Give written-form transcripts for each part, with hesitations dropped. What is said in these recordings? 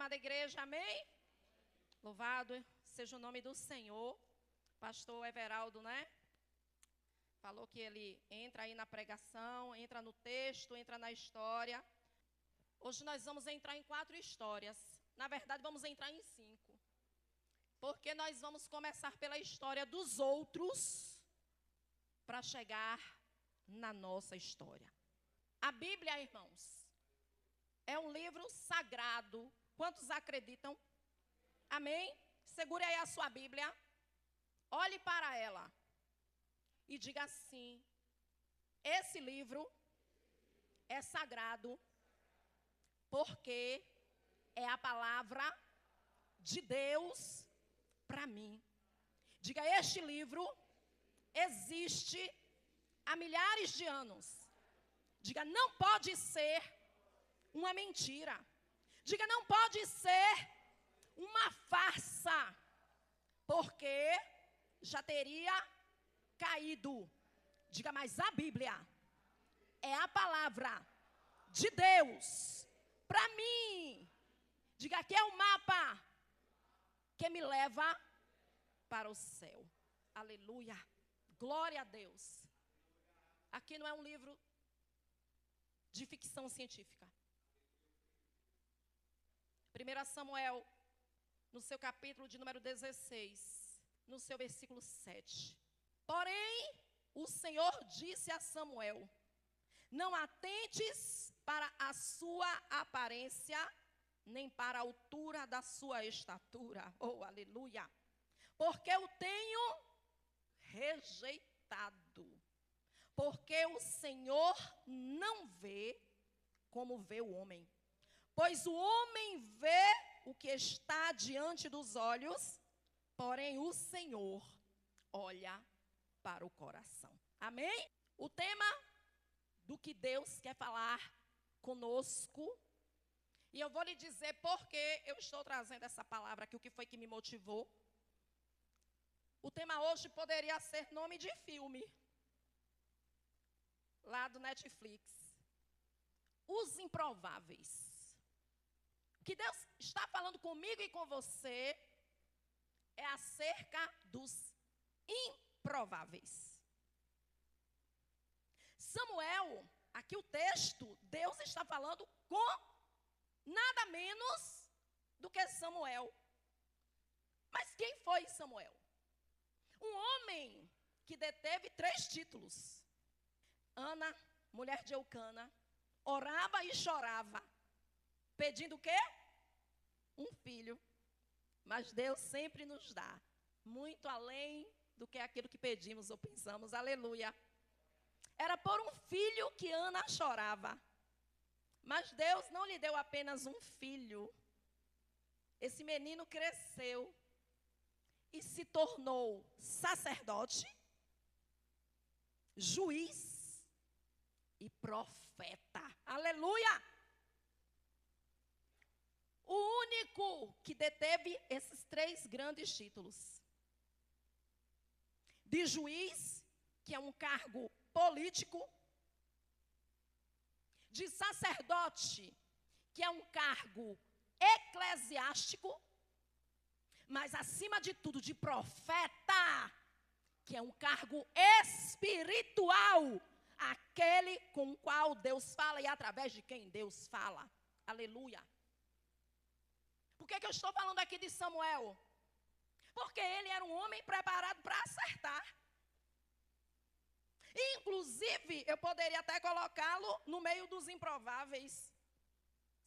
amada igreja, amém? Louvado seja o nome do Senhor. Pastor Everaldo, né? Falou que ele entra aí na pregação, entra no texto, entra na história. Hoje nós vamos entrar em 4 histórias. Na verdade, vamos entrar em 5. Porque nós vamos começar pela história dos outros para chegar na nossa história. A Bíblia, irmãos, é um livro sagrado. Quantos acreditam? Amém? Segure aí a sua Bíblia. Olhe para ela. E diga assim: esse livro é sagrado porque é a palavra de Deus para mim. Diga: este livro existe há milhares de anos. Diga: não pode ser uma mentira. Diga: não pode ser uma farsa, porque já teria caído. Diga: mas a Bíblia é a palavra de Deus para mim. Diga: aqui é o mapa que me leva para o céu. Aleluia. Glória a Deus. Aqui não é um livro de ficção científica. 1 Samuel, no seu capítulo de número 16, no seu versículo 7. Porém, o Senhor disse a Samuel: não atentes para a sua aparência, nem para a altura da sua estatura. Oh, aleluia. Porque eu tenho rejeitado. Porque o Senhor não vê como vê o homem. Pois o homem vê o que está diante dos olhos, porém o Senhor olha para o coração. Amém? O tema do que Deus quer falar conosco. E eu vou lhe dizer por que eu estou trazendo essa palavra aqui, o que foi que me motivou. O tema hoje poderia ser nome de filme, lá do Netflix. Os Improváveis. O que Deus está falando comigo e com você é acerca dos improváveis. Samuel, aqui o texto, Deus está falando com nada menos do que Samuel. Mas quem foi Samuel? Um homem que deteve 3 títulos. Ana, mulher de Eucana, orava e chorava, pedindo o quê? Um filho. Mas Deus sempre nos dá muito além do que aquilo que pedimos ou pensamos. Aleluia. Era por um filho que Ana chorava. Mas Deus não lhe deu apenas um filho. Esse menino cresceu e se tornou sacerdote, juiz e profeta. Aleluia! O único que deteve esses 3 grandes títulos. De juiz, que é um cargo político. De sacerdote, que é um cargo eclesiástico. Mas, acima de tudo, de profeta, que é um cargo espiritual. Aquele com o qual Deus fala e através de quem Deus fala. Aleluia. Por que eu estou falando aqui de Samuel? Porque ele era um homem preparado para acertar. Inclusive, eu poderia até colocá-lo no meio dos improváveis.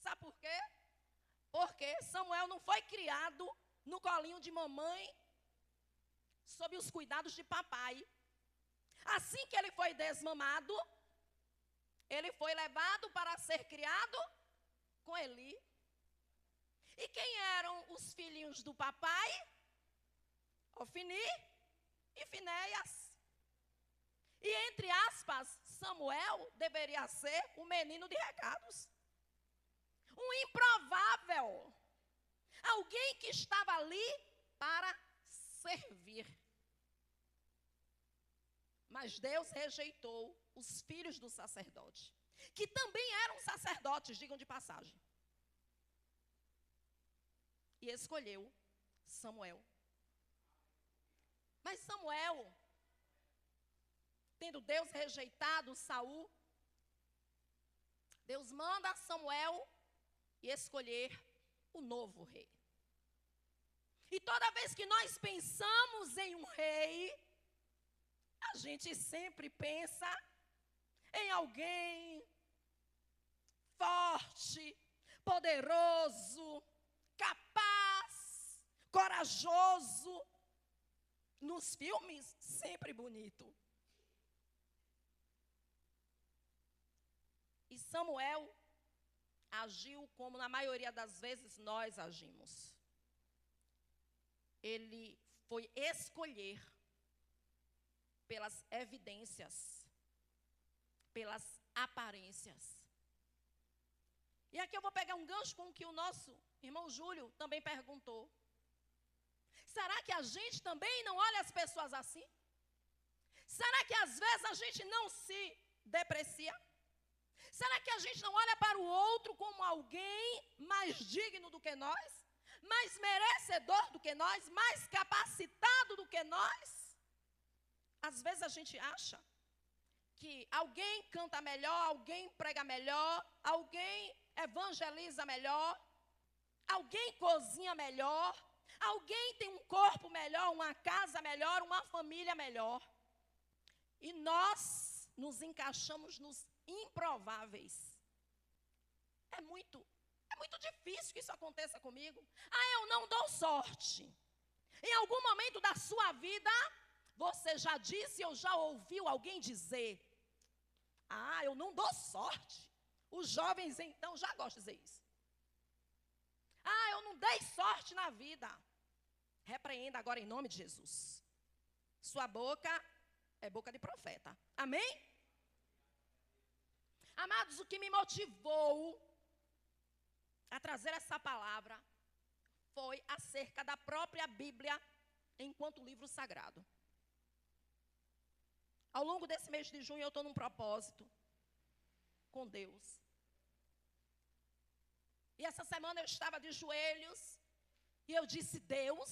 Sabe por quê? Porque Samuel não foi criado no colinho de mamãe, sob os cuidados de papai. Assim que ele foi desmamado, ele foi levado para ser criado com Eli. E quem eram os filhinhos do papai? Ofni e Finéias. E, entre aspas, Samuel deveria ser o menino de recados. Um improvável. Alguém que estava ali para servir. Mas Deus rejeitou os filhos do sacerdote, que também eram sacerdotes, digam de passagem. e escolheu Samuel. Mas Samuel, tendo Deus rejeitado Saul, Deus manda Samuel escolher o novo rei. E toda vez que nós pensamos em um rei, a gente sempre pensa em alguém forte, poderoso, capaz, corajoso. Nos filmes, sempre bonito. E Samuel agiu como na maioria das vezes nós agimos. Ele foi escolher pelas evidências, pelas aparências. E aqui eu vou pegar um gancho com o que o nosso irmão Júlio também perguntou. Será que a gente também não olha as pessoas assim? Será que às vezes a gente não se deprecia? Será que a gente não olha para o outro como alguém mais digno do que nós? Mais merecedor do que nós? Mais capacitado do que nós? Às vezes a gente acha que alguém canta melhor, alguém prega melhor, alguém evangeliza melhor, alguém cozinha melhor, alguém tem um corpo melhor, uma casa melhor, uma família melhor. E nós nos encaixamos nos improváveis. É muito difícil que isso aconteça comigo. Eu não dou sorte. Em algum momento da sua vida, você já disse ou já ouviu alguém dizer: eu não dou sorte. Os jovens então já gostam de dizer isso. Eu não dei sorte na vida. Repreenda agora em nome de Jesus. Sua boca é boca de profeta. Amém? Amados, o que me motivou a trazer essa palavra foi acerca da própria Bíblia enquanto livro sagrado. Ao longo desse mês de junho eu estou num propósito com Deus. E essa semana eu estava de joelhos e eu disse: Deus,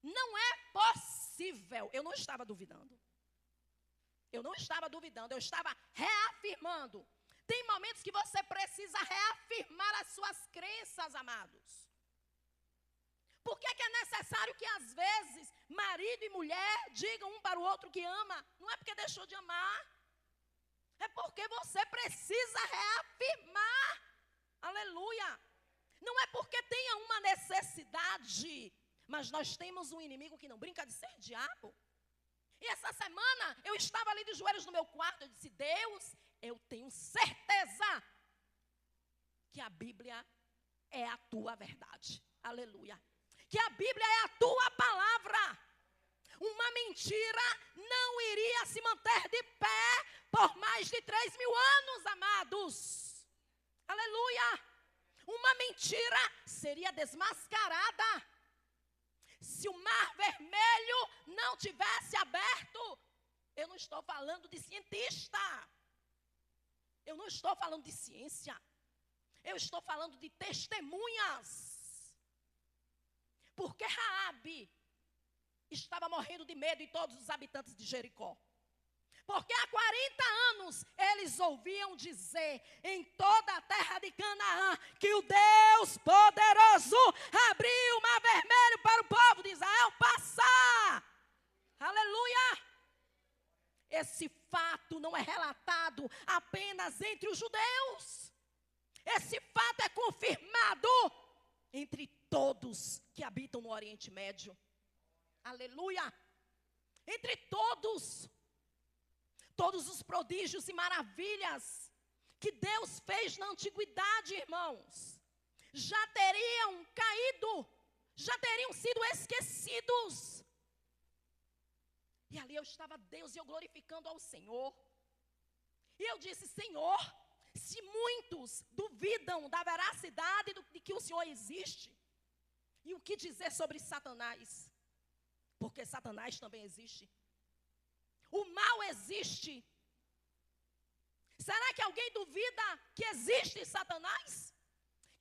não é possível. Eu não estava duvidando. Eu não estava duvidando, eu estava reafirmando. Tem momentos que você precisa reafirmar as suas crenças, amados. Por que é necessário que às vezes marido e mulher digam um para o outro que ama? Não é porque deixou de amar. É porque você precisa reafirmar. Aleluia. Não é porque tenha uma necessidade, mas nós temos um inimigo que não brinca de ser diabo. E essa semana eu estava ali de joelhos no meu quarto, eu disse: Deus, eu tenho certeza que a Bíblia é a tua verdade. Aleluia. Que a Bíblia é a tua palavra. Uma mentira não iria se manter de pé por mais de 3.000 anos, amados. Aleluia. Uma mentira seria desmascarada. Se o mar vermelho não tivesse aberto, eu não estou falando de cientista. Eu não estou falando de ciência. Eu estou falando de testemunhas. Porque Raabe estava morrendo de medo, e todos os habitantes de Jericó. Porque há 40 anos eles ouviam dizer em toda a terra de Canaã que o Deus poderoso abriu o mar vermelho para o povo de Israel passar. Aleluia! Esse fato não é relatado apenas entre os judeus. Esse fato é confirmado entre todos que habitam no Oriente Médio. Aleluia! Entre todos. Todos os prodígios e maravilhas que Deus fez na antiguidade, irmãos, já teriam caído, já teriam sido esquecidos. E ali eu estava, Deus, e eu glorificando ao Senhor. E eu disse: Senhor, se muitos duvidam da veracidade de que o Senhor existe, e o que dizer sobre Satanás? Porque Satanás também existe. O mal existe. Será que alguém duvida que existe Satanás?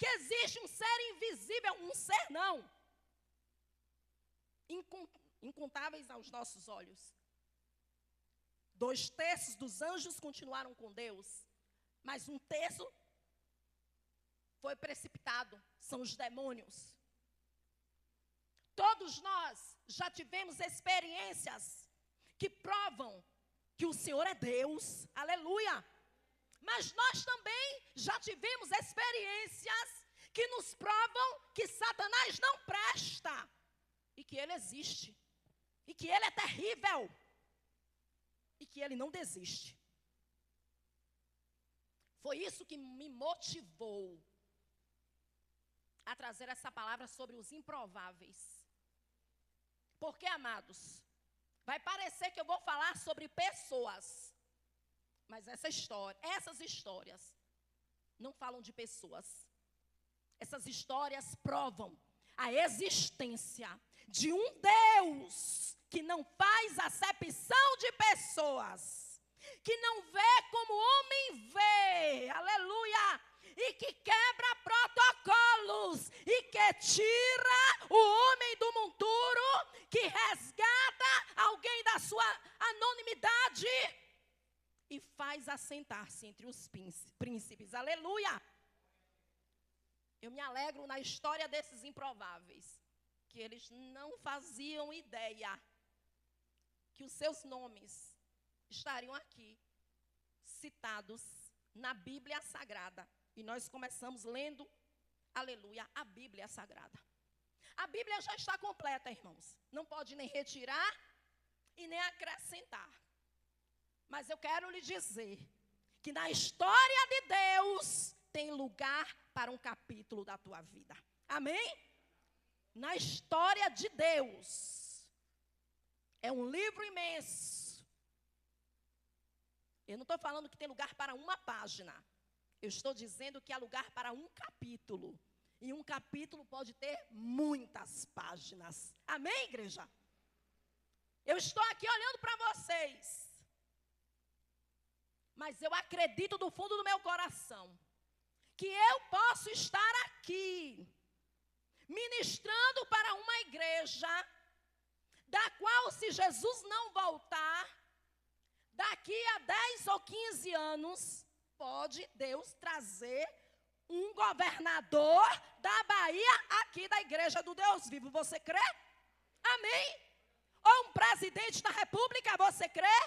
que existe um ser invisível, um ser não, incontáveis aos nossos olhos. 2/3 dos anjos continuaram com Deus, mas 1/3 foi precipitado, são os demônios. Todos nós já tivemos experiências que provam que o Senhor é Deus, aleluia. Mas nós também já tivemos experiências que nos provam que Satanás não presta, e que ele existe, e que ele é terrível, e que ele não desiste. Foi isso que me motivou a trazer essa palavra sobre os improváveis. Porque, amados, vai parecer que eu vou falar sobre pessoas, mas essas histórias não falam de pessoas. Essas histórias provam a existência de um Deus que não faz acepção de pessoas, que não vê como o homem vê, aleluia, e que quebra protocolos, e que tira o homem do monturo, que resgata alguém da sua anonimidade e faz assentar-se entre os príncipes, aleluia. Eu me alegro na história desses improváveis, que eles não faziam ideia que os seus nomes estariam aqui, citados na Bíblia Sagrada. E nós começamos lendo, aleluia, a Bíblia Sagrada. A Bíblia já está completa, irmãos. Não pode nem retirar e nem acrescentar. Mas eu quero lhe dizer que na história de Deus tem lugar para um capítulo da tua vida. Amém? Na história de Deus. É um livro imenso. Eu não estou falando que tem lugar para uma página. Eu estou dizendo que há lugar para um capítulo. E um capítulo pode ter muitas páginas. Amém, igreja? Eu estou aqui olhando para vocês. Mas eu acredito do fundo do meu coração que eu posso estar aqui ministrando para uma igreja da qual, se Jesus não voltar, daqui a 10 ou 15 anos, pode Deus trazer um governador da Bahia aqui da igreja do Deus vivo. Você crê? Amém? Ou um presidente da república, você crê?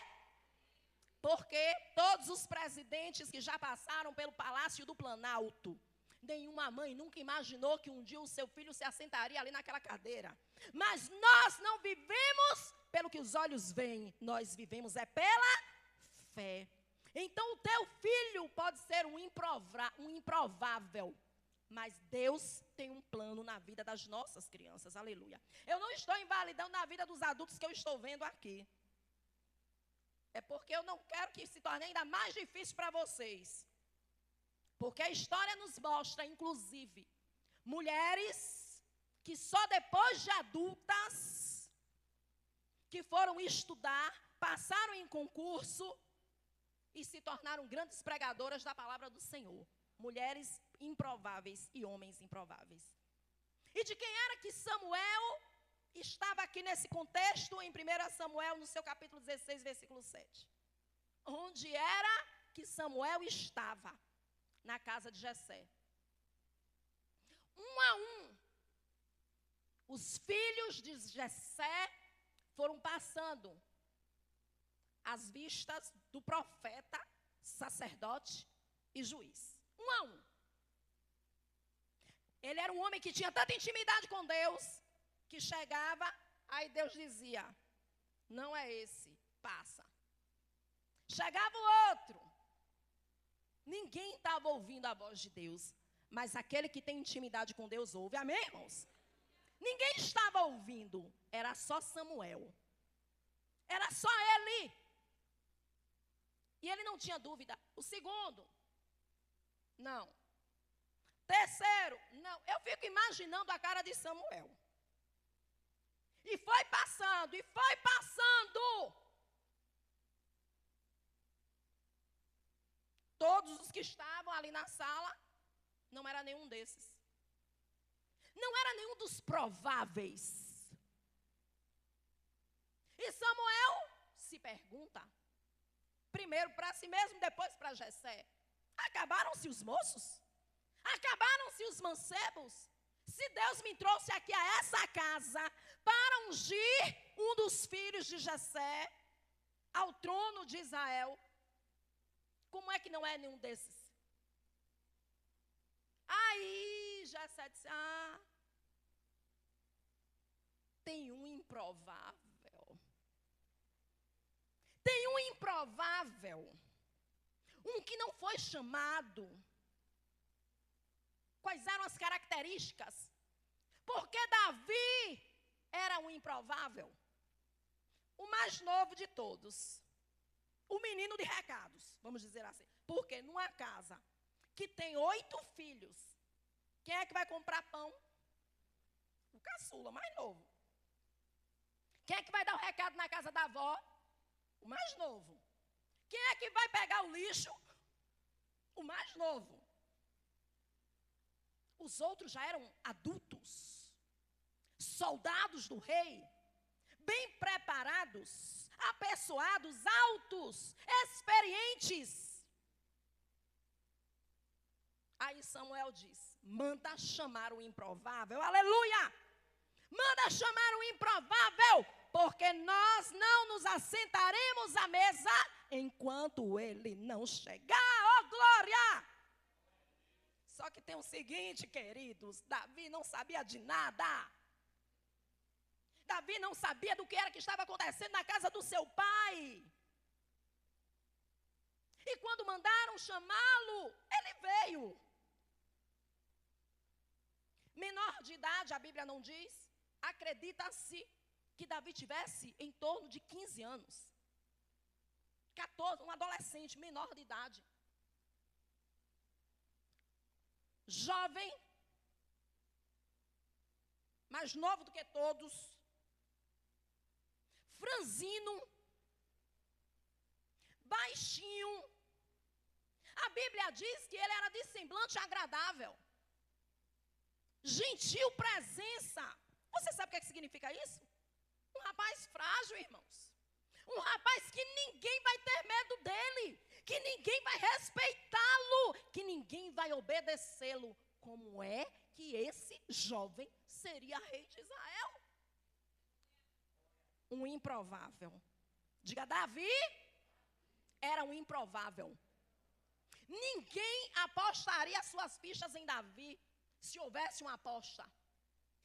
Porque todos os presidentes que já passaram pelo Palácio do Planalto, nenhuma mãe nunca imaginou que um dia o seu filho se assentaria ali naquela cadeira. Mas nós não vivemos pelo que os olhos veem, nós vivemos é pela fé. Então o teu filho pode ser um improvável, mas Deus tem um plano na vida das nossas crianças, aleluia. Eu não estou invalidando na vida dos adultos que eu estou vendo aqui. É porque eu não quero que se torne ainda mais difícil para vocês. Porque a história nos mostra, inclusive, mulheres que só depois de adultas, que foram estudar, passaram em concurso e se tornaram grandes pregadoras da palavra do Senhor. Mulheres improváveis e homens improváveis. E de quem era que Samuel estava aqui nesse contexto, em 1 Samuel, no seu capítulo 16, versículo 7. Onde era que Samuel estava? Na casa de Jessé. Um a um, os filhos de Jessé foram passando às vistas do profeta, sacerdote e juiz. Um a um. Ele era um homem que tinha tanta intimidade com Deus, que chegava, aí Deus dizia, não é esse, passa. Chegava o outro. Ninguém estava ouvindo a voz de Deus, mas aquele que tem intimidade com Deus ouve. Amém, irmãos? Ninguém estava ouvindo, era só Samuel. Era só ele. E ele não tinha dúvida. O segundo, não. Terceiro, não. Eu fico imaginando a cara de Samuel. E foi passando, e foi passando. Todos os que estavam ali na sala Não era nenhum desses. Não era nenhum dos prováveis. E Samuel se pergunta, primeiro para si mesmo, depois para Jessé: acabaram-se os moços? Acabaram-se os mancebos? Se Deus me trouxe aqui a essa casa para ungir um dos filhos de Jessé ao trono de Israel, como é que não é nenhum desses? Aí Jessé disse: tem um improvável. Tem um improvável. Um que não foi chamado. Quais eram as características? Porque Davi era um improvável. O mais novo de todos. O menino de recados, vamos dizer assim. Porque numa casa que tem 8 filhos, quem é que vai comprar pão? O caçula, mais novo. Quem é que vai dar o recado na casa da avó? O mais novo. Quem é que vai pegar o lixo? O mais novo. Os outros já eram adultos, soldados do rei, bem preparados, apessoados, altos, experientes. Aí Samuel diz: manda chamar o improvável, aleluia! Manda chamar o improvável, porque nós não nos assentaremos à mesa enquanto ele não chegar, oh glória! Só que tem o seguinte, queridos, Davi não sabia de nada. Davi não sabia do que era que estava acontecendo na casa do seu pai. E quando mandaram chamá-lo, ele veio. Menor de idade, a Bíblia não diz. Acredita-se que Davi tivesse em torno de 15 anos. 14, um adolescente, menor de idade. Jovem, mais novo do que todos, franzino, baixinho. A Bíblia diz que ele era de semblante agradável, gentil presença. Você sabe o que significa isso? Um rapaz frágil, irmãos. Um rapaz que ninguém vai ter medo dele, que ninguém vai respeitá-lo, que ninguém vai obedecê-lo. Como é que esse jovem seria rei de Israel? Um improvável. Diga: Davi era um improvável. Ninguém apostaria suas fichas em Davi se houvesse uma aposta.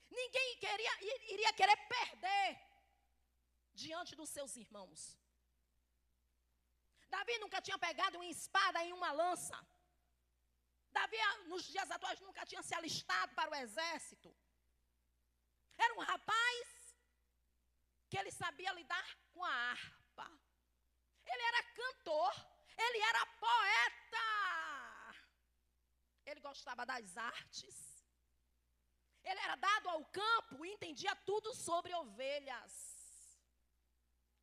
Ninguém iria querer perder diante dos seus irmãos. Davi nunca tinha pegado uma espada em uma lança. Davi, nos dias atuais, nunca tinha se alistado para o exército. Era um rapaz que ele sabia lidar com a harpa. Ele era cantor, ele era poeta. Ele gostava das artes. Ele era dado ao campo e entendia tudo sobre ovelhas.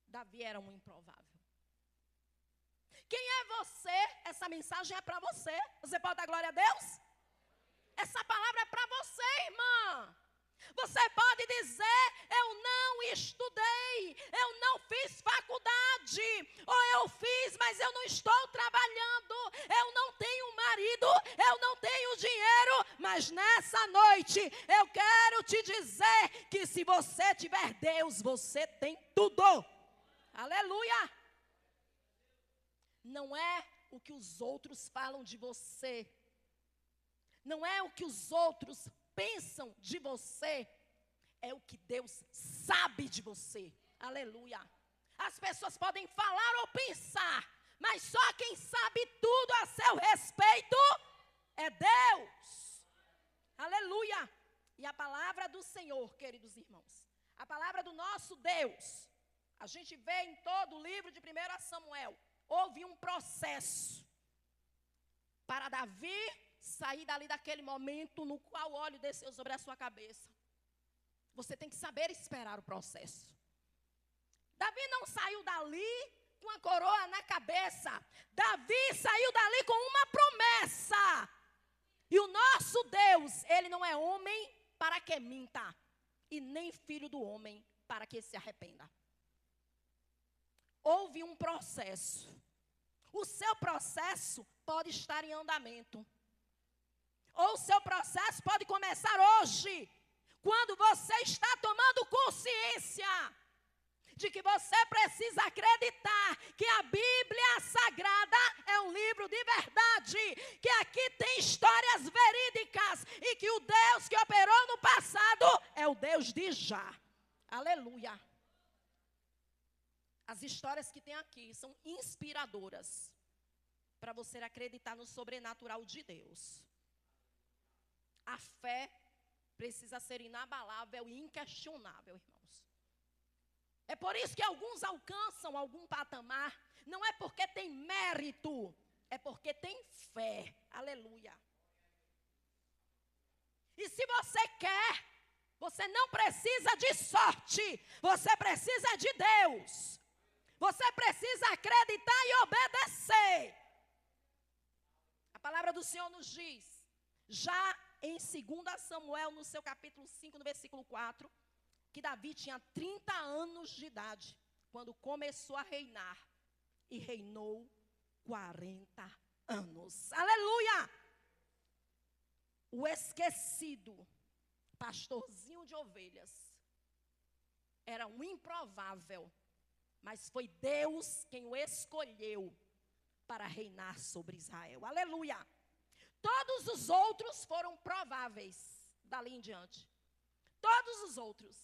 Davi era um improvável. Quem é você? Essa mensagem é para você. Você pode dar glória a Deus? Essa palavra é para você, irmã. Você pode dizer: eu não estudei, eu não fiz faculdade, ou eu fiz, mas eu não estou trabalhando, eu não tenho marido, eu não tenho dinheiro, mas nessa noite eu quero te dizer que se você tiver Deus, você tem tudo. Aleluia! Não é o que os outros falam de você, não é o que os outros pensam de você, é o que Deus sabe de você. Aleluia. As pessoas podem falar ou pensar, mas só quem sabe tudo a seu respeito é Deus. Aleluia. E a palavra do Senhor, queridos irmãos, a palavra do nosso Deus, a gente vê em todo o livro de 1 Samuel, houve um processo para Davi sair dali daquele momento no qual o óleo desceu sobre a sua cabeça. Você tem que saber esperar o processo. Davi não saiu dali com a coroa na cabeça. Davi saiu dali com uma promessa. E o nosso Deus, ele não é homem para que minta, e nem filho do homem para que se arrependa. Houve um processo. O seu processo pode estar em andamento. Ou o seu processo pode começar hoje, quando você está tomando consciência de que você precisa acreditar que a Bíblia Sagrada é um livro de verdade, que aqui tem histórias verídicas e que o Deus que operou no passado é o Deus de já. Aleluia. As histórias que tem aqui são inspiradoras para você acreditar no sobrenatural de Deus. A fé precisa ser inabalável e inquestionável, irmãos. É por isso que alguns alcançam algum patamar, não é porque tem mérito, é porque tem fé. Aleluia. E se você quer, você não precisa de sorte, você precisa de Deus. Você precisa acreditar e obedecer. A palavra do Senhor nos diz, já em 2 Samuel, no seu capítulo 5, no versículo 4, que Davi tinha 30 anos de idade, quando começou a reinar, e reinou 40 anos. Aleluia! O esquecido pastorzinho de ovelhas era um improvável, mas foi Deus quem o escolheu para reinar sobre Israel. Aleluia! Todos os outros foram prováveis dali em diante. Todos os outros.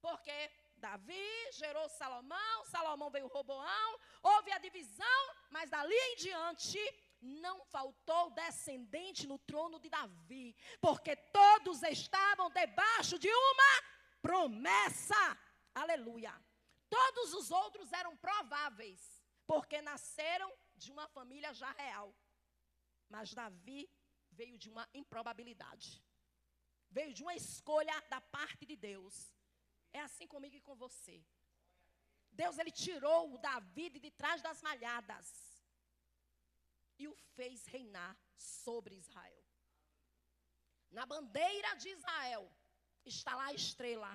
Porque Davi gerou Salomão, Salomão veio Roboão, houve a divisão, mas dali em diante não faltou descendente no trono de Davi, porque todos estavam debaixo de uma promessa. Aleluia. Todos os outros eram prováveis, porque nasceram de uma família já real. Mas Davi veio de uma improbabilidade. Veio de uma escolha da parte de Deus. É assim comigo e com você. Deus, ele tirou o Davi de trás das malhadas e o fez reinar sobre Israel. Na bandeira de Israel está lá a estrela.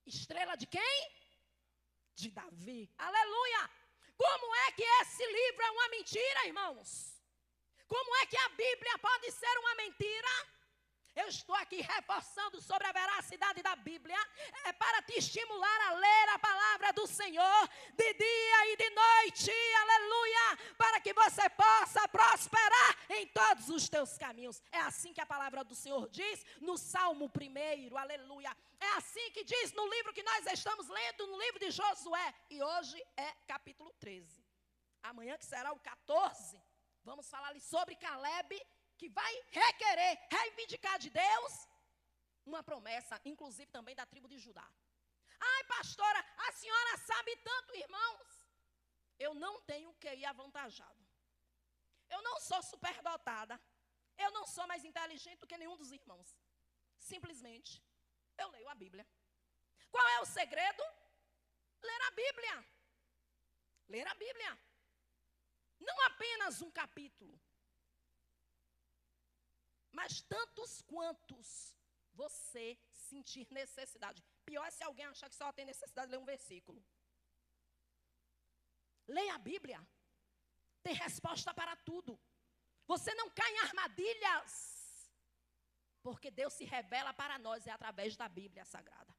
Estrela de quem? De Davi. Aleluia! Como é que esse livro é uma mentira, irmãos? Como é que a Bíblia pode ser uma mentira? Eu estou aqui reforçando sobre a veracidade da Bíblia, para te estimular a ler a palavra do Senhor de dia e de noite, aleluia, para que você possa prosperar em todos os teus caminhos. É assim que a palavra do Senhor diz no Salmo 1, aleluia. É assim que diz no livro que nós estamos lendo, no livro de Josué, e hoje é capítulo 13. Amanhã, que será o 14, vamos falar ali sobre Caleb, que vai requerer, reivindicar de Deus uma promessa, inclusive também da tribo de Judá. Ai, pastora, a senhora sabe tanto, irmãos. Eu não tenho QI avantajado. Eu não sou superdotada. Eu não sou mais inteligente do que nenhum dos irmãos. Simplesmente, eu leio a Bíblia. Qual é o segredo? Ler a Bíblia. Ler a Bíblia. Não apenas um capítulo, mas tantos quantos você sentir necessidade. Pior é se alguém achar que só tem necessidade de ler um versículo. Leia a Bíblia. Tem resposta para tudo. Você não cai em armadilhas, porque Deus se revela para nós através da Bíblia Sagrada.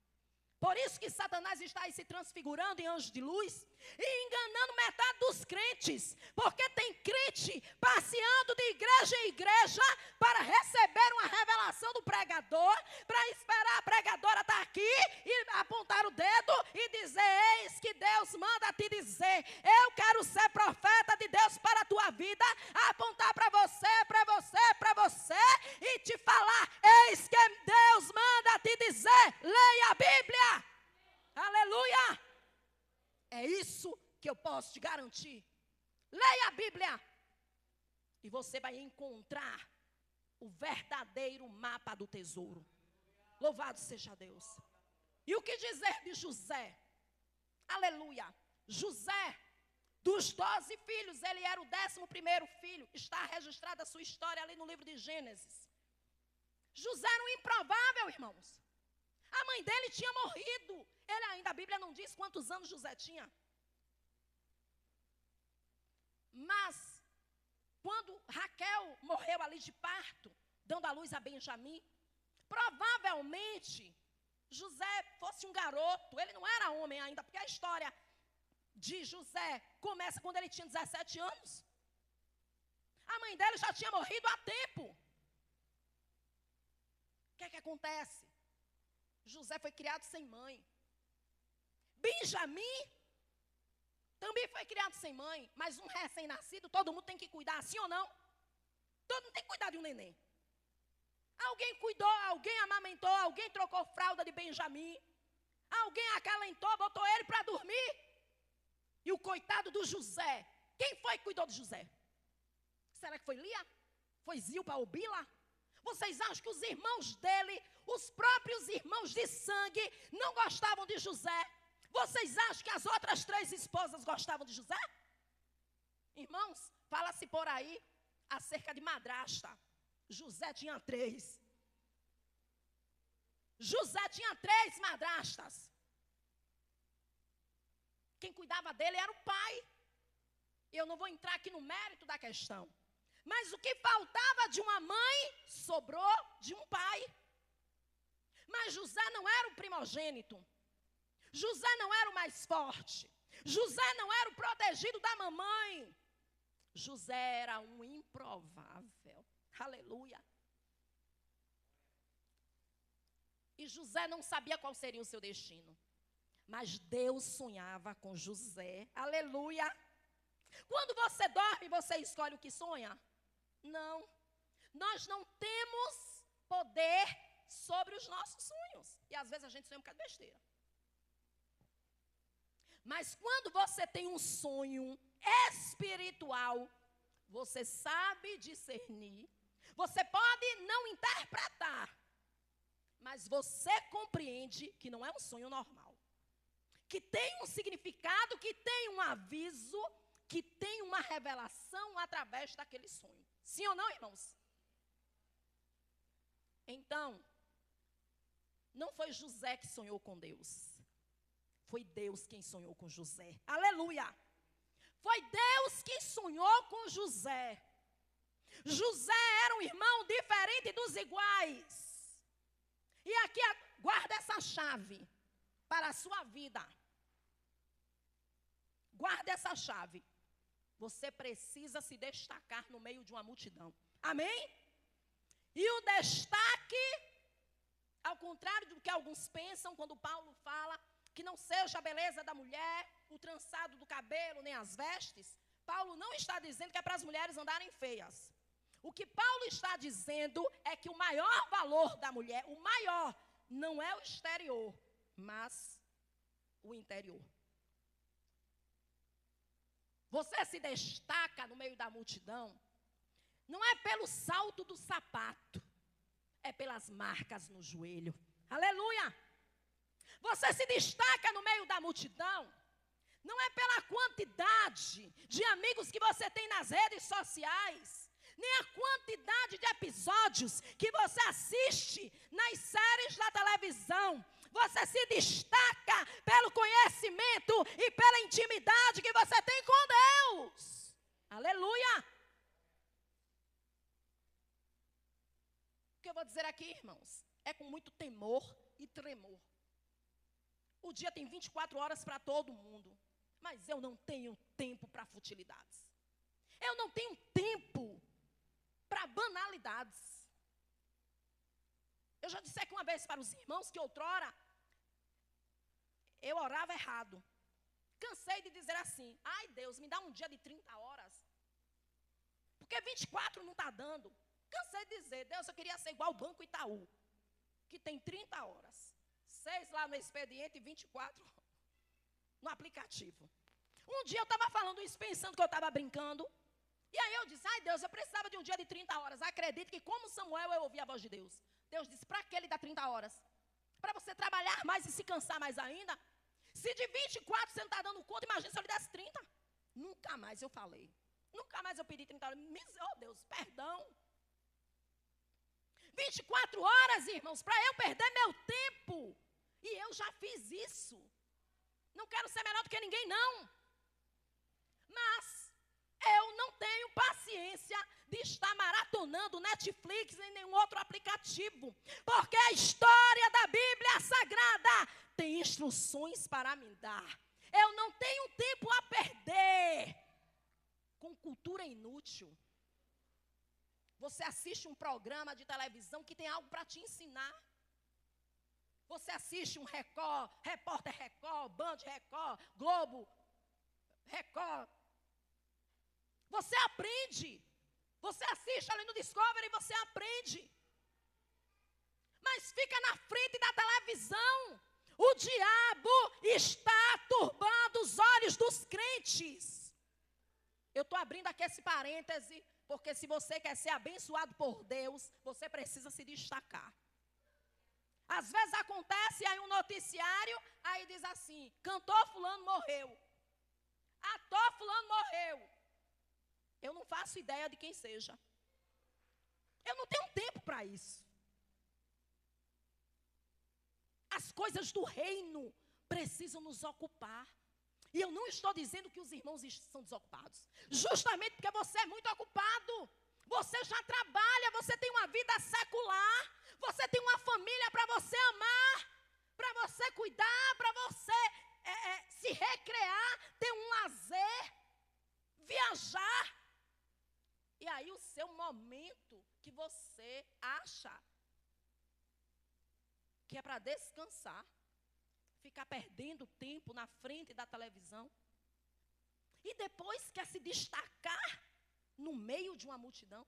Por isso que Satanás está aí se transfigurando em anjo de luz e enganando metade dos crentes. Porque tem crente passeando de igreja em igreja para receber uma revelação do pregador, para esperar a pregadora estar aqui e apontar o dedo e dizer: eis que Deus manda te dizer, eu quero ser profeta de Deus para a tua vida, apontar para você, para você, para você e te falar: eis que Deus manda te dizer, leia a Bíblia. Aleluia! É isso que eu posso te garantir. Leia a Bíblia e você vai encontrar o verdadeiro mapa do tesouro. Louvado seja Deus. E o que dizer de José? Aleluia! José, Dos 12 filhos, ele era o 11º filho. Está registrada a sua história ali no livro de Gênesis. José era um improvável, irmãos. A mãe dele tinha morrido. Ele ainda, a Bíblia não diz quantos anos José tinha. Mas, quando Raquel morreu ali de parto, dando à luz a Benjamim, provavelmente José fosse um garoto. Ele não era homem ainda, porque a história de José começa quando ele tinha 17 anos. A mãe dele já tinha morrido há tempo. O que é que acontece? José foi criado sem mãe. Benjamim também foi criado sem mãe, mas um recém-nascido, todo mundo tem que cuidar, sim ou não? Todo mundo tem que cuidar de um neném. Alguém cuidou, alguém amamentou, alguém trocou fralda de Benjamim. Alguém acalentou, botou ele para dormir. E o coitado do José, quem foi que cuidou de José? Será que foi Lia? Foi Zilpa ou Bila? Vocês acham que os irmãos dele, os próprios irmãos de sangue, não gostavam de José? Vocês acham que as outras 3 esposas gostavam de José? Irmãos, fala-se por aí acerca de madrasta. José tinha 3. José tinha 3 madrastas. Quem cuidava dele era o pai. Eu não vou entrar aqui no mérito da questão. Mas o que faltava de uma mãe, sobrou de um pai. Mas José não era o primogênito. José não era o mais forte. José não era o protegido da mamãe. José era um improvável. Aleluia. E José não sabia qual seria o seu destino. Mas Deus sonhava com José. Aleluia. Quando você dorme, você escolhe o que sonha? Não. Nós não temos poder sobre os nossos sonhos. E às vezes a gente sonha um bocado de besteira. Mas quando você tem um sonho espiritual, você sabe discernir. Você pode não interpretar, mas você compreende que não é um sonho normal. Que tem um significado, que tem um aviso, que tem uma revelação através daquele sonho. Sim ou não, irmãos? Então, não foi José que sonhou com Deus. Foi Deus quem sonhou com José. Aleluia! Foi Deus quem sonhou com José. José era um irmão diferente dos iguais. E aqui, guarda essa chave para a sua vida. Guarda essa chave. Você precisa se destacar no meio de uma multidão. Amém? E o destaque, ao contrário do que alguns pensam, quando Paulo fala que não seja a beleza da mulher, o trançado do cabelo, nem as vestes, Paulo não está dizendo que é para as mulheres andarem feias. O que Paulo está dizendo é que o maior valor da mulher, o maior, não é o exterior, mas o interior. Você se destaca no meio da multidão, não é pelo salto do sapato, é pelas marcas no joelho. Aleluia! Você se destaca no meio da multidão, não é pela quantidade de amigos que você tem nas redes sociais, nem a quantidade de episódios que você assiste nas séries da televisão. Você se destaca pelo conhecimento e pela intimidade que você tem com Deus. Aleluia! O que eu vou dizer aqui, irmãos, é com muito temor e tremor. O dia tem 24 horas para todo mundo, mas eu não tenho tempo para futilidades. Eu não tenho tempo para banalidades. Eu já disse aqui uma vez para os irmãos que outrora eu orava errado. Cansei de dizer assim: ai Deus, me dá um dia de 30 horas. Porque 24 não está dando. Cansei de dizer: Deus, eu queria ser igual ao Banco Itaú, que tem 30 horas. 6 lá no expediente e 24 no aplicativo. Um dia eu estava falando isso pensando que eu estava brincando. E aí eu disse: ai Deus, eu precisava de um dia de 30 horas. Acredite que como Samuel eu ouvi a voz de Deus. Deus disse: para que ele dá 30 horas? Para você trabalhar mais e se cansar mais ainda? Se de 24 você não está dando conta, imagina se eu lhe desse 30. Nunca mais eu falei. Nunca mais eu pedi 30 horas. Oh Deus, perdão. 24 horas, irmãos, para eu perder meu tempo. E eu já fiz isso. Não quero ser melhor do que ninguém, não. Mas eu não tenho paciência de estar maratonando Netflix nem nenhum outro aplicativo. Porque a história da Bíblia Sagrada tem instruções para me dar. Eu não tenho tempo a perder com cultura inútil. Você assiste um programa de televisão que tem algo para te ensinar. Você assiste um Record, Repórter Record, Band Record, Globo Record. Você aprende. Você assiste ali no Discovery e você aprende. Mas fica na frente da televisão. O diabo está turbando os olhos dos crentes. Eu estou abrindo aqui esse parêntese, porque se você quer ser abençoado por Deus, você precisa se destacar. Às vezes acontece aí um noticiário, aí diz assim, cantor fulano morreu. Ator fulano morreu. Eu não faço ideia de quem seja. Eu não tenho tempo para isso. As coisas do reino precisam nos ocupar. E eu não estou dizendo que os irmãos são desocupados. Justamente porque você é muito ocupado. Você já trabalha, você tem uma vida secular. Você tem uma família para você amar, para você cuidar, para você se recrear, ter um lazer, viajar. E aí o seu momento que você acha que é para descansar, ficar perdendo tempo na frente da televisão, e depois quer se destacar no meio de uma multidão.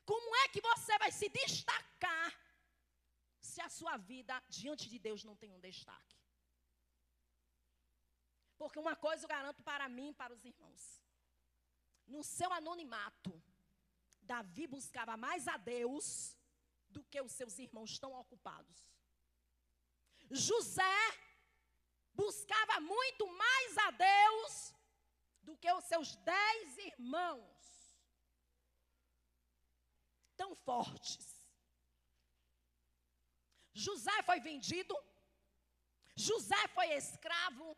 Como é que você vai se destacar se a sua vida diante de Deus não tem um destaque? Porque uma coisa eu garanto para mim e para os irmãos. No seu anonimato, Davi buscava mais a Deus do que os seus irmãos tão ocupados. José buscava muito mais a Deus do que os seus 10 irmãos. Tão fortes. José foi vendido. José foi escravo.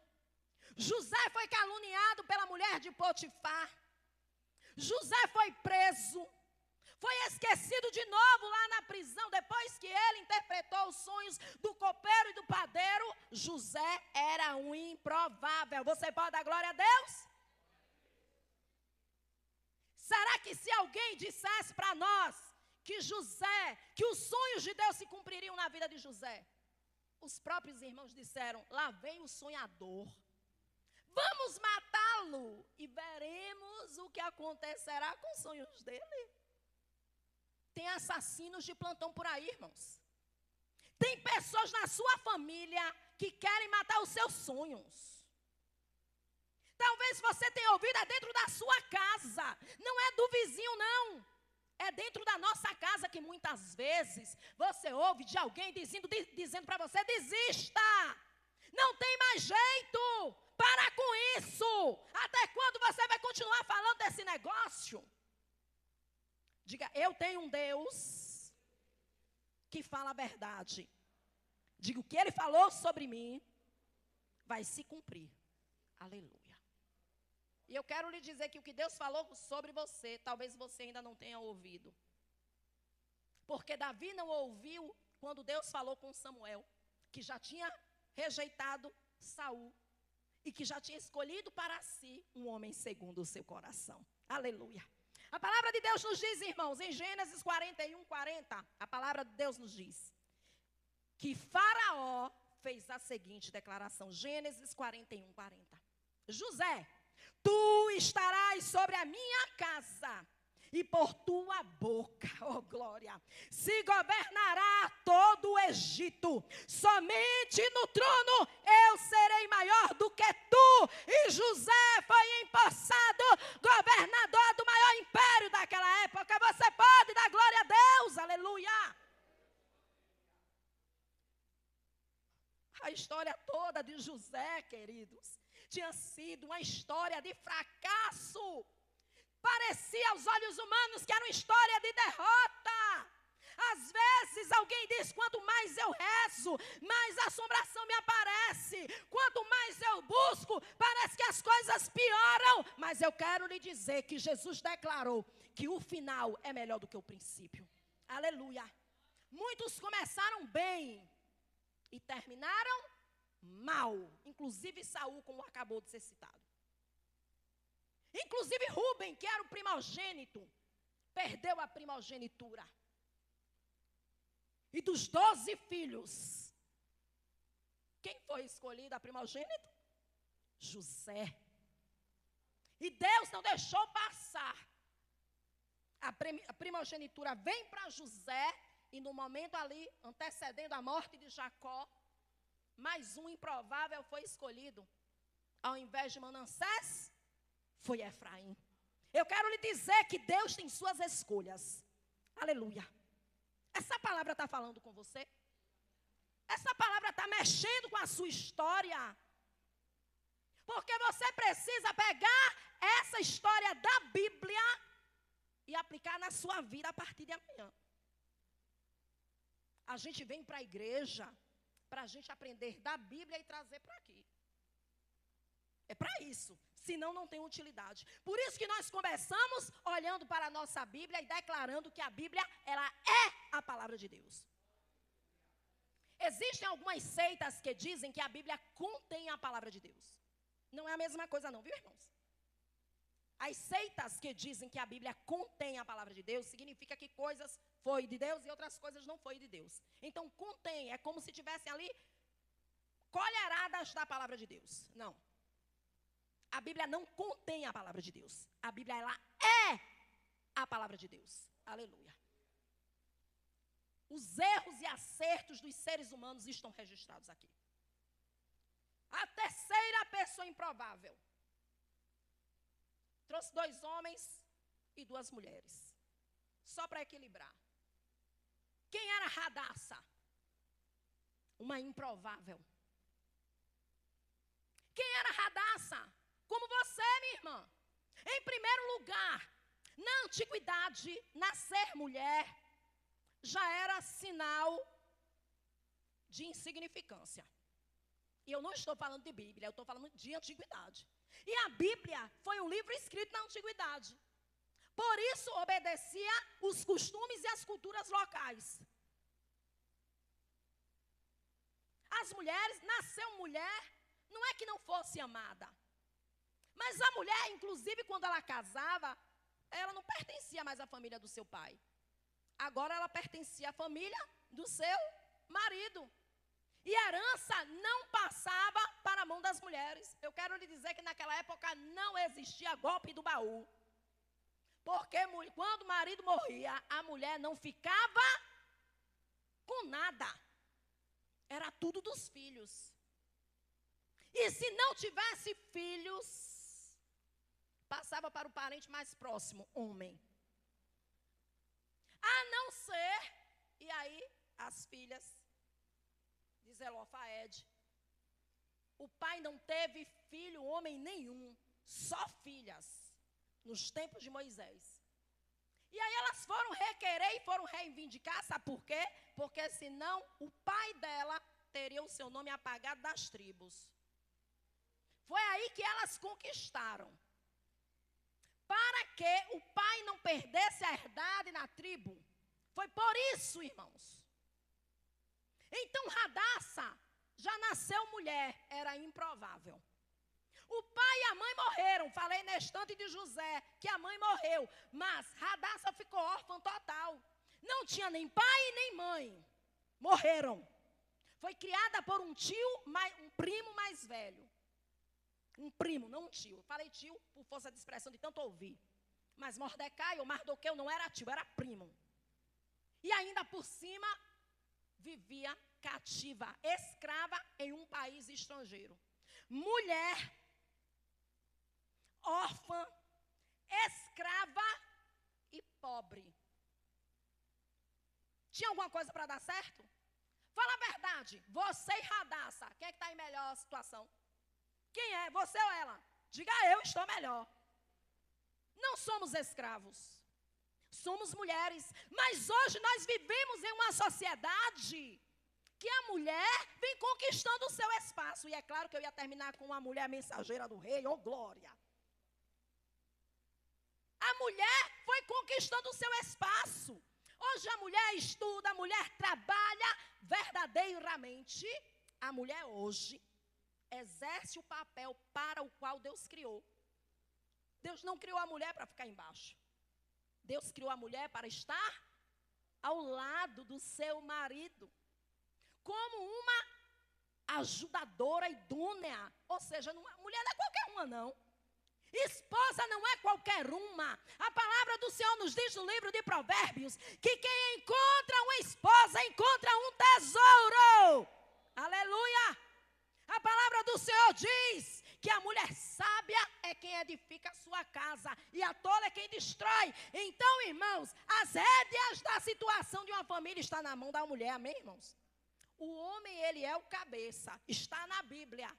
José foi caluniado pela mulher de Potifar. José foi preso. Foi esquecido de novo lá na prisão. Depois que ele interpretou os sonhos do copeiro e do padeiro, José era um improvável. Você pode dar glória a Deus? Será que se alguém dissesse para nós que os sonhos de Deus se cumpririam na vida de José, os próprios irmãos disseram, lá vem o sonhador. Vamos matá-lo e veremos o que acontecerá com os sonhos dele. Tem assassinos de plantão por aí, irmãos. Tem pessoas na sua família que querem matar os seus sonhos. Talvez você tenha ouvido dentro da sua casa. Não é do vizinho, não. É dentro da nossa casa que muitas vezes você ouve de alguém dizendo para você, desista. Não tem mais jeito. Para com isso. Até quando você vai continuar falando desse negócio? Diga, eu tenho um Deus que fala a verdade. Diga, o que Ele falou sobre mim vai se cumprir. Aleluia. E eu quero lhe dizer que o que Deus falou sobre você, talvez você ainda não tenha ouvido. Porque Davi não ouviu quando Deus falou com Samuel, que já tinha rejeitado Saul e que já tinha escolhido para si um homem segundo o seu coração. Aleluia. A palavra de Deus nos diz, irmãos, em Gênesis 41, 40, a palavra de Deus nos diz que Faraó fez a seguinte declaração, Gênesis 41, 40. José, tu estarás sobre a minha casa e por tua boca, oh glória, se governará todo o Egito. Somente no trono eu serei maior do que tu. E José foi empossado governador do maior império daquela época. Você pode dar glória a Deus, aleluia. A história toda de José, queridos, tinha sido uma história de fracasso. Parecia aos olhos humanos que era uma história de derrota. Às vezes alguém diz, quanto mais eu rezo, mais assombração me aparece. Quanto mais eu busco, parece que as coisas pioram. Mas eu quero lhe dizer que Jesus declarou que o final é melhor do que o princípio. Aleluia. Muitos começaram bem e terminaram mal. Inclusive Saul, como acabou de ser citado. Inclusive Rúben, que era o primogênito, perdeu a primogenitura. E dos 12 filhos, quem foi escolhido a primogênito? José. E Deus não deixou passar. A primogenitura vem para José, e no momento ali, antecedendo a morte de Jacó, mais um improvável foi escolhido. Ao invés de Manassés, foi Efraim. Eu quero lhe dizer que Deus tem suas escolhas. Aleluia. Essa palavra está falando com você? Essa palavra está mexendo com a sua história? Porque você precisa pegar essa história da Bíblia e aplicar na sua vida a partir de amanhã. A gente vem para a igreja para a gente aprender da Bíblia e trazer para aqui. É para isso. Senão não tem utilidade. Por isso que nós começamos olhando para a nossa Bíblia e declarando que a Bíblia, ela é a palavra de Deus. Existem algumas seitas que dizem que a Bíblia contém a palavra de Deus. Não é a mesma coisa não, viu, irmãos? As seitas que dizem que a Bíblia contém a palavra de Deus, significa que coisas foi de Deus e outras coisas não foi de Deus. Então, contém, é como se tivessem ali colheradas da palavra de Deus. Não. A Bíblia não contém a palavra de Deus. A Bíblia, ela é a palavra de Deus. Aleluia. Os erros e acertos dos seres humanos estão registrados aqui. A terceira pessoa improvável. Trouxe 2 homens e 2 mulheres. Só para equilibrar. Quem era Radassa? Uma improvável. Quem era Radassa? Como você, minha irmã. Em primeiro lugar, na antiguidade, nascer mulher já era sinal de insignificância. E eu não estou falando de Bíblia, eu estou falando de antiguidade. E a Bíblia foi um livro escrito na antiguidade. Por isso, obedecia os costumes e as culturas locais. As mulheres, nasceu mulher, não é que não fosse amada. Mas a mulher, inclusive, quando ela casava, ela não pertencia mais à família do seu pai. Agora ela pertencia à família do seu marido. E a herança não passava para a mão das mulheres. Eu quero lhe dizer que naquela época não existia golpe do baú. Porque quando o marido morria, a mulher não ficava com nada. Era tudo dos filhos. E se não tivesse filhos, passava para o parente mais próximo, homem. A não ser, e aí as filhas de Zelofaede. O pai não teve filho, homem nenhum, só filhas, nos tempos de Moisés. E aí elas foram requerer e foram reivindicar, sabe por quê? Porque senão o pai dela teria o seu nome apagado das tribos. Foi aí que elas conquistaram. Para que o pai não perdesse a herdade na tribo. Foi por isso, irmãos. Então, Radassa já nasceu mulher, era improvável. O pai e a mãe morreram, falei na estante de José, que a mãe morreu. Mas Radassa ficou órfã total. Não tinha nem pai nem mãe. Morreram. Foi criada por um primo mais velho. Um primo, não um tio. Falei tio por força de expressão de tanto ouvir. Mas Mordecai ou Mardoqueu não era tio, era primo. E ainda por cima, vivia cativa, escrava em um país estrangeiro. Mulher, órfã, escrava e pobre. Tinha alguma coisa para dar certo? Fala a verdade. sociedade, você e Radassa, quem é que está em melhor situação? Quem é? Você ou ela? Diga eu estou melhor. Não somos escravos. Somos mulheres. Mas hoje nós vivemos em uma sociedade que a mulher vem conquistando o seu espaço. E é claro que eu ia terminar com uma mulher mensageira do rei, oh glória. A mulher foi conquistando o seu espaço. Hoje a mulher estuda, a mulher trabalha verdadeiramente. A mulher hoje exerce o papel para o qual Deus criou. Deus não criou a mulher para ficar embaixo. Deus criou a mulher para estar ao lado do seu marido, como uma ajudadora idônea. Ou seja, mulher não é qualquer uma, não. Esposa não é qualquer uma. A palavra do Senhor nos diz no livro de Provérbios que quem encontra uma esposa encontra um tesouro. Aleluia! A palavra do Senhor diz que a mulher sábia é quem edifica a sua casa e a tola é quem destrói. Então, irmãos, as rédeas da situação de uma família estão na mão da mulher, amém, irmãos? O homem, ele é o cabeça, está na Bíblia.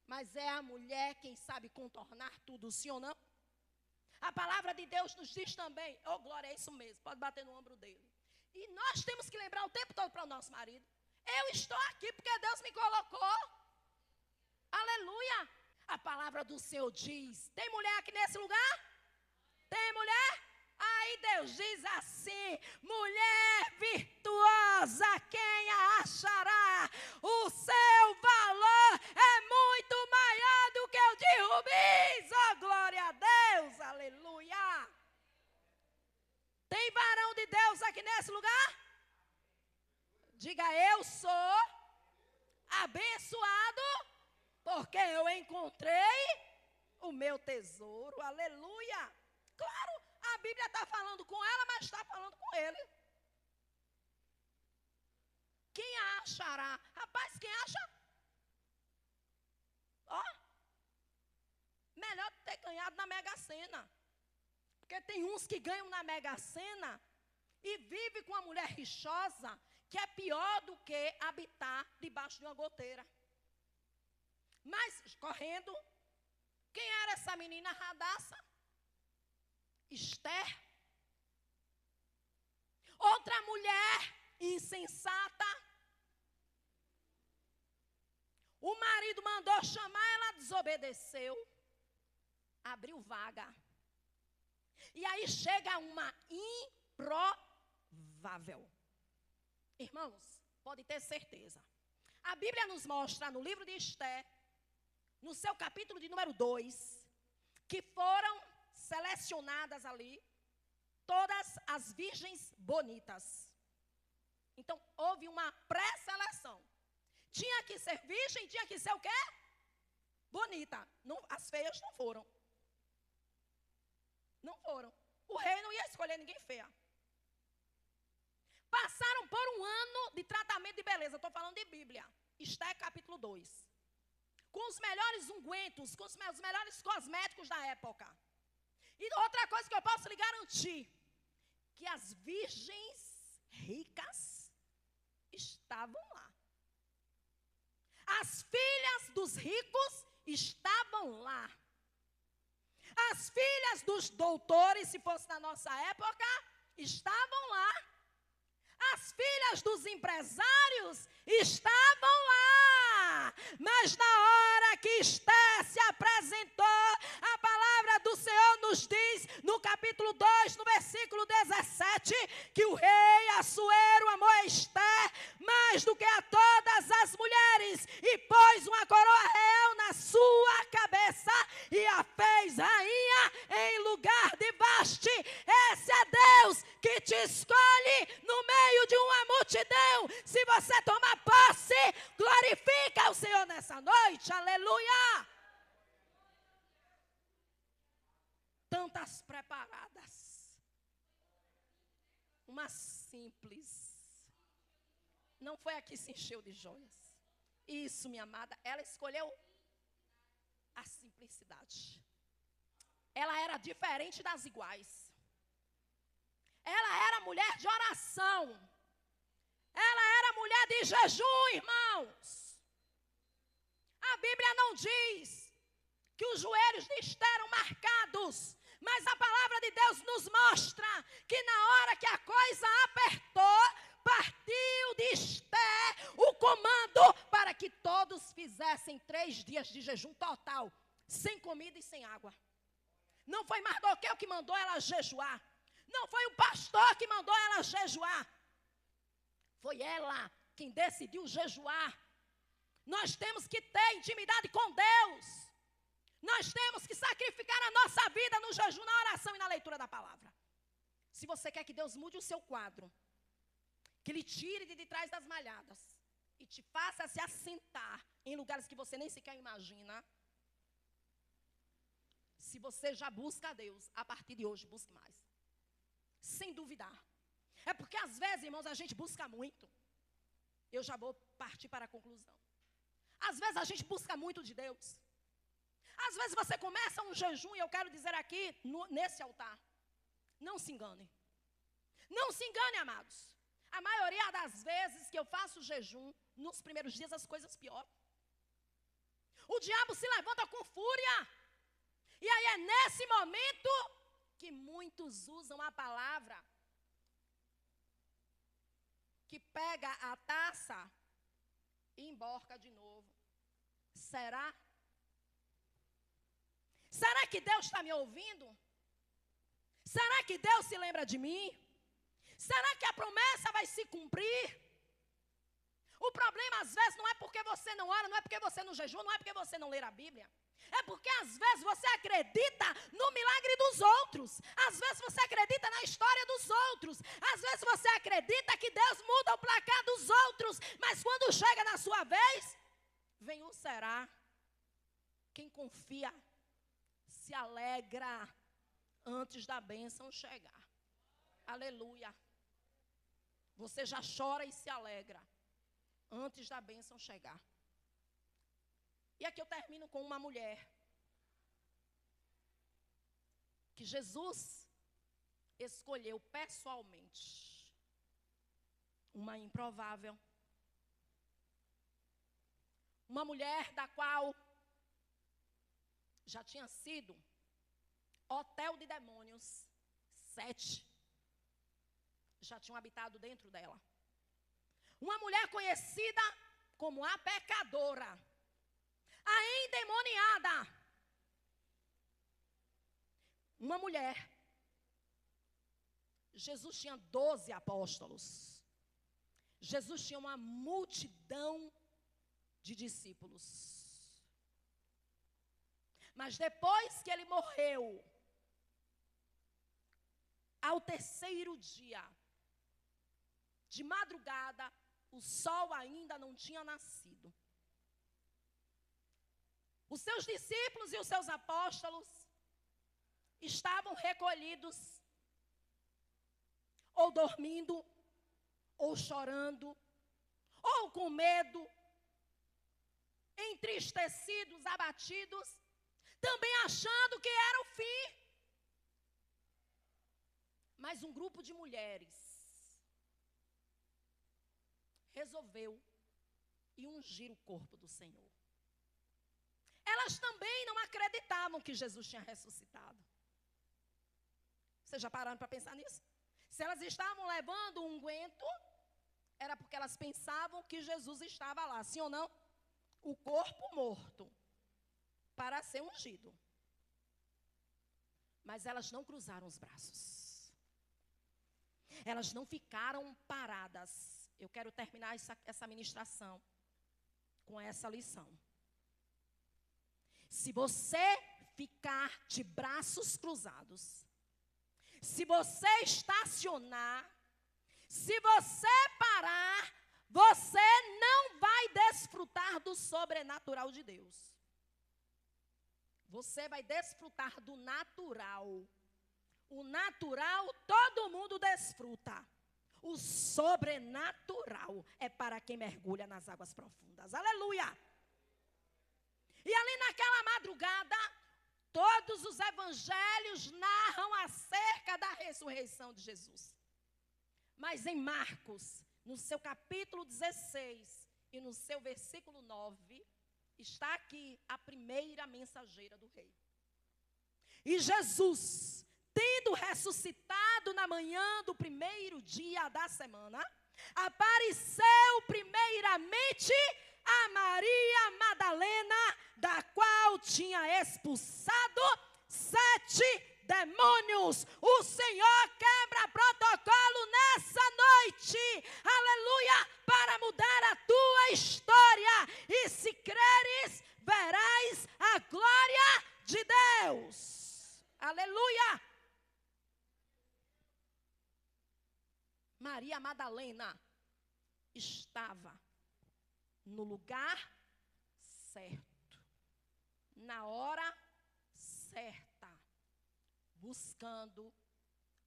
Mas é a mulher quem sabe contornar tudo, sim ou não? A palavra de Deus nos diz também, oh glória, é isso mesmo, pode bater no ombro dele. E nós temos que lembrar o tempo todo para o nosso marido, eu estou aqui porque Deus me colocou. Aleluia! A palavra do Senhor diz, tem mulher aqui nesse lugar? Tem mulher? Aí Deus diz assim, mulher virtuosa, quem a achará? O seu valor é muito maior do que o de rubis. Oh, glória a Deus, aleluia. Tem varão de Deus aqui nesse lugar? Diga, eu sou abençoado porque eu encontrei o meu tesouro, aleluia. Claro, a Bíblia está falando com ela, mas está falando com ele. Quem a achará? Rapaz, quem acha? Ó, melhor ter ganhado na Mega Sena. Porque tem uns que ganham na Mega Sena e vivem com uma mulher rixosa, que é pior do que habitar debaixo de uma goteira. Mas, correndo, quem era essa menina Radassa? Esther. Outra mulher insensata. O marido mandou chamar, ela desobedeceu. Abriu vaga. E aí chega uma improvável. Irmãos, pode ter certeza. A Bíblia nos mostra no livro de Esther, no seu capítulo de número 2, que foram selecionadas ali todas as virgens bonitas. Então, houve uma pré-seleção. Tinha que ser virgem, tinha que ser o quê? Bonita. Não, as feias não foram. Não foram. O rei não ia escolher ninguém feia. Passaram por um ano de tratamento de beleza. Estou falando de Bíblia. Esther capítulo 2. Com os melhores ungüentos, com os melhores cosméticos da época. E outra coisa que eu posso lhe garantir, que as virgens ricas estavam lá. As filhas dos ricos estavam lá. As filhas dos doutores, se fosse na nossa época, estavam lá. As filhas dos empresários estavam lá. Mas na hora que Esther se apresentou, a palavra do Senhor nos diz, no capítulo 2, no versículo 17, que o rei Assuero amou Esther mais do que a todas as mulheres e pôs uma coroa real na sua cabeça e a fez rainha em lugar de Vaste. Esse é Deus que te escolhe no meio de uma multidão. Se você tomar posse, glorifica o Senhor nessa noite, aleluia. Tantas preparadas, uma simples, não foi a que se encheu de joias. Isso, minha amada, ela escolheu a simplicidade. Ela era diferente das iguais. Ela era mulher de oração. Ela era mulher mulher de jejum, irmãos. A Bíblia não diz que os joelhos de Esther eram marcados, mas a palavra de Deus nos mostra que na hora que a coisa apertou, partiu de Esther o comando para que todos fizessem 3 dias de jejum total, sem comida e sem água. Não foi Mardoqueu que mandou ela jejuar. Não foi o pastor que mandou ela jejuar. Foi ela quem decidiu jejuar. Nós temos que ter intimidade com Deus. Nós temos que sacrificar a nossa vida no jejum, na oração e na leitura da palavra. Se você quer que Deus mude o seu quadro, que Ele tire de trás das malhadas e te faça se assentar em lugares que você nem sequer imagina. Se você já busca a Deus, a partir de hoje, busque mais. Sem duvidar. É porque às vezes, irmãos, a gente busca muito. Eu já vou partir para a conclusão. Às vezes a gente busca muito de Deus. Às vezes você começa um jejum, e eu quero dizer aqui, nesse altar, não se engane. Não se engane, amados. A maioria das vezes que eu faço jejum, nos primeiros dias as coisas pioram. O diabo se levanta com fúria. E aí é nesse momento que muitos usam a palavra, que pega a taça e emborca de novo. Será? Será que Deus está me ouvindo? Será que Deus se lembra de mim? Será que a promessa vai se cumprir? O problema às vezes não é porque você não ora, não é porque você não jejua, não é porque você não lê a Bíblia. É porque às vezes você acredita no milagre dos outros. Às vezes você acredita na história dos outros. Às vezes você acredita que Deus muda o placar dos outros. Mas quando chega na sua vez, vem o será. Quem confia se alegra antes da bênção chegar. Aleluia. Você já chora e se alegra antes da bênção chegar. E aqui eu termino com uma mulher que Jesus escolheu pessoalmente. Uma improvável. Uma mulher da qual já tinha sido hotel de demônios 7. Já tinham habitado dentro dela. Uma mulher conhecida como a pecadora, a endemoniada. Uma mulher. Jesus tinha 12 apóstolos. Jesus tinha uma multidão de discípulos. Mas depois que ele morreu, ao 3º dia, de madrugada, o sol ainda não tinha nascido. Os seus discípulos e os seus apóstolos estavam recolhidos, ou dormindo, ou chorando, ou com medo, entristecidos, abatidos, também achando que era o fim. Mas um grupo de mulheres resolveu ir ungir o corpo do Senhor. Elas também não acreditavam que Jesus tinha ressuscitado. Vocês já pararam para pensar nisso? Se elas estavam levando um unguento, era porque elas pensavam que Jesus estava lá, sim ou não? O corpo morto, para ser ungido. Mas elas não cruzaram os braços. Elas não ficaram paradas. Eu quero terminar essa ministração com essa lição. Se você ficar de braços cruzados, se você estacionar, se você parar, você não vai desfrutar do sobrenatural de Deus. Você vai desfrutar do natural. O natural todo mundo desfruta. O sobrenatural é para quem mergulha nas águas profundas. Aleluia! E ali naquela madrugada, todos os evangelhos narram acerca da ressurreição de Jesus. Mas em Marcos no seu capítulo 16 e no seu versículo 9, está aqui a primeira mensageira do rei. E Jesus, tendo ressuscitado na manhã do primeiro dia da semana, apareceu primeiramente a Maria Madalena, da qual tinha expulsado 7 demônios. O Senhor quebra protocolo nessa noite, aleluia, para mudar a tua história. E se creres, verás a glória de Deus, aleluia. Maria Madalena estava no lugar certo, na hora certa, buscando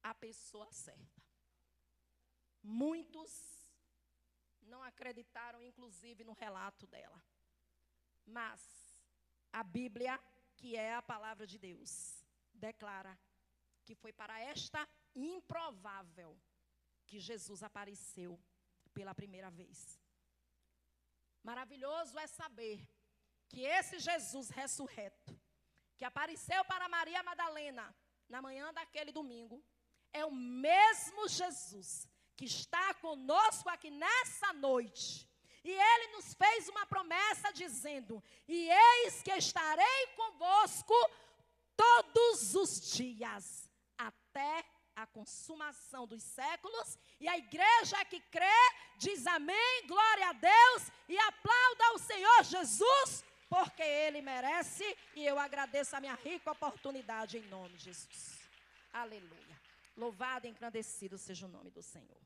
a pessoa certa. Muitos não acreditaram, inclusive, no relato dela. Mas a Bíblia, que é a palavra de Deus, declara que foi para esta improvável que Jesus apareceu pela primeira vez. Maravilhoso é saber que esse Jesus ressurreto, que apareceu para Maria Madalena na manhã daquele domingo, é o mesmo Jesus que está conosco aqui nessa noite. E Ele nos fez uma promessa dizendo: e eis que estarei convosco todos os dias, até a consumação dos séculos. E a igreja que crê diz amém, glória a Deus, e aplauda ao Senhor Jesus, porque Ele merece, e eu agradeço a minha rica oportunidade em nome de Jesus. Aleluia. Louvado e engrandecido seja o nome do Senhor.